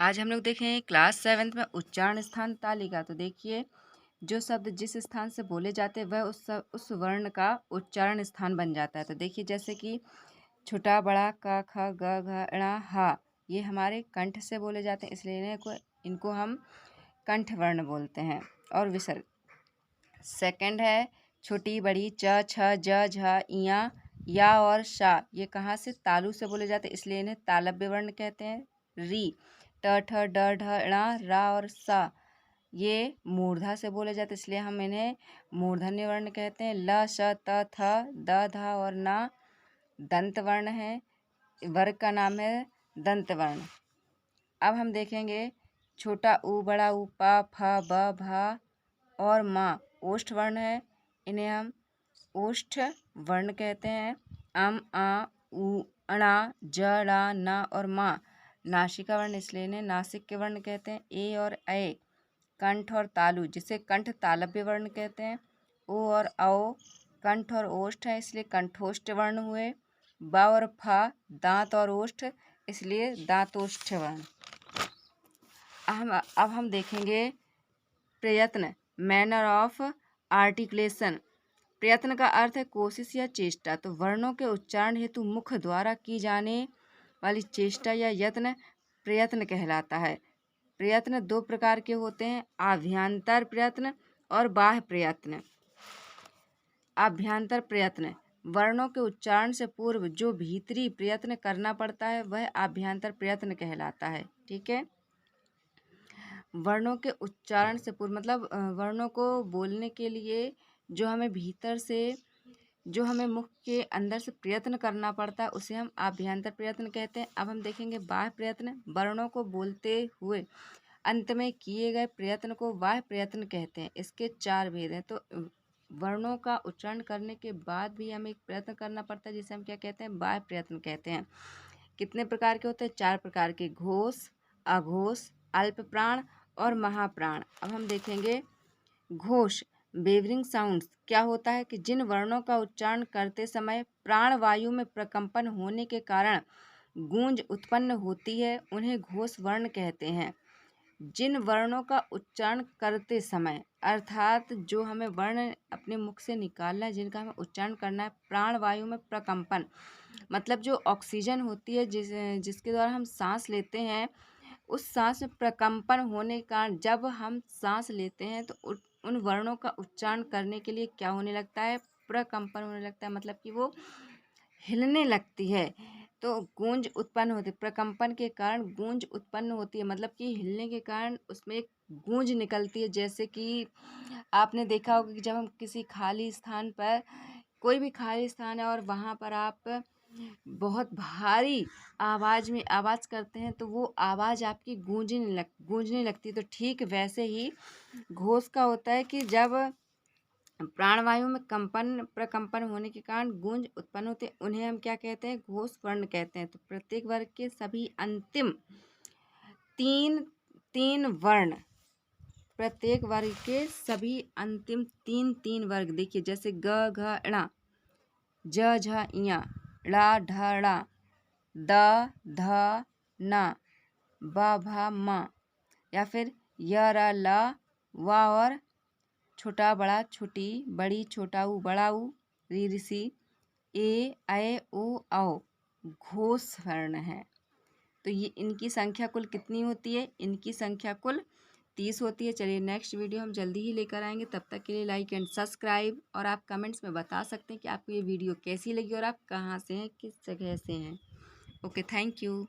आज हम लोग देखें क्लास 7th में उच्चारण स्थान तालिका। तो देखिए, जो शब्द जिस स्थान से बोले जाते हैं वह उस वर्ण का उच्चारण स्थान बन जाता है। तो देखिए, जैसे कि छोटा बड़ा क ख ग घ ण हा, ये हमारे कंठ से बोले जाते हैं, इसलिए इनको हम कंठ वर्ण बोलते हैं। और विसर्ग सेकंड है छोटी बड़ी च छ ज झ इया या और शा, ये कहाँ से तालु से बोले जाते हैं, इसलिए इन्हें तालव्य वर्ण कहते हैं। री ट ठ ड ढ ण रा और सा, ये मूर्धा से बोले जाते हैं, इसलिए हम इन्हें मूर्धन्य वर्ण कहते हैं। ल श त थ द ध और ना दंत वर्ण है। वर्ग का नाम है दंत वर्ण। अब हम देखेंगे छोटा ऊ बड़ा ऊ प फ ब भ और माँ ओष्ठ वर्ण है, इन्हें हम ओष्ठ वर्ण कहते हैं। अम आ उ अणा ज ड़ा न और माँ नासिका वर्ण, इसलिए इन्हें नासिक के वर्ण कहते हैं। ए और ए कंठ और तालु, जिसे कंठ तालव्य वर्ण कहते हैं। ओ और औ कंठ और ओष्ठ है, इसलिए कंठोष्ठ वर्ण हुए। ब और फ दांत और ओष्ठ, इसलिए दांतोष्ठ वर्ण। अब हम देखेंगे प्रयत्न, मैनर ऑफ आर्टिकुलेशन। प्रयत्न का अर्थ है कोशिश या चेष्टा। तो वर्णों के उच्चारण हेतु मुख द्वारा की जाने वाली चेष्टा या यत्न प्रयत्न कहलाता है। प्रयत्न दो प्रकार के होते हैं, आभ्यंतर प्रयत्न और बाह्य प्रयत्न। आभ्यंतर प्रयत्न, वर्णों के उच्चारण से पूर्व जो भीतरी प्रयत्न करना पड़ता है वह आभ्यंतर प्रयत्न कहलाता है। ठीक है, वर्णों के उच्चारण से पूर्व मतलब वर्णों को बोलने के लिए जो हमें भीतर से, जो हमें मुख के अंदर से प्रयत्न करना पड़ता है उसे हम आभ्यंतर प्रयत्न कहते हैं। अब हम देखेंगे बाह्य प्रयत्न, वर्णों को बोलते हुए अंत में किए गए प्रयत्न को बाह्य प्रयत्न कहते हैं। इसके चार भेद हैं। तो वर्णों का उच्चारण करने के बाद भी हमें एक प्रयत्न करना पड़ता है, जिसे हम क्या कहते हैं, बाह्य प्रयत्न कहते हैं। कितने प्रकार के होते हैं, चार प्रकार के, घोष, अघोष, अल्प प्राण और महाप्राण। अब हम देखेंगे घोष, बेवरिंग साउंड्स, क्या होता है कि जिन वर्णों का उच्चारण करते समय प्राणवायु में प्रकंपन होने के कारण गूंज उत्पन्न होती है उन्हें घोष वर्ण कहते हैं। जिन वर्णों का उच्चारण करते समय, अर्थात जो हमें वर्ण अपने मुख से निकालना है, जिनका हमें उच्चारण करना है, प्राणवायु में प्रकंपन मतलब जो ऑक्सीजन होती है जिसके द्वारा हम सांस लेते हैं, उस सांस में प्रकंपन होने का, जब हम सांस लेते हैं तो उन वर्णों का उच्चारण करने के लिए क्या होने लगता है, प्रकंपन होने लगता है, मतलब कि वो हिलने लगती है। तो गूंज उत्पन्न होती है, प्रकंपन के कारण गूंज उत्पन्न होती है, मतलब कि हिलने के कारण उसमें एक गूंज निकलती है। जैसे कि आपने देखा होगा कि जब हम किसी खाली स्थान पर, कोई भी खाली स्थान है और वहाँ पर आप बहुत भारी आवाज़ में आवाज़ करते हैं तो वो आवाज़ आपकी गूंजने लगती है। तो ठीक वैसे ही घोष का होता है कि जब प्राणवायु में प्रकंपन होने के कारण गूंज उत्पन्न होते हैं, उन्हें हम क्या कहते हैं, घोष वर्ण कहते हैं। तो प्रत्येक वर्ग के सभी अंतिम तीन तीन वर्ण, प्रत्येक वर्ग के सभी अंतिम तीन वर्ग देखिए, जैसे ग घ ण, ज झ इया, ड़ा ढ ड़ा, द ध न, ब भ म, या फिर य र ल व और छोटा बड़ा छोटी बड़ी छोटा ऊ बड़ा ऊ री ऋषि ए ऐ ओ औ घोष वर्ण है। तो ये इनकी संख्या कुल कितनी होती है, इनकी संख्या कुल 30 होती है। चलिए नेक्स्ट वीडियो हम जल्दी ही लेकर आएंगे, तब तक के लिए लाइक एंड सब्सक्राइब। और आप कमेंट्स में बता सकते हैं कि आपको ये वीडियो कैसी लगी और आप कहाँ से हैं, किस जगह से हैं। Okay, thank you.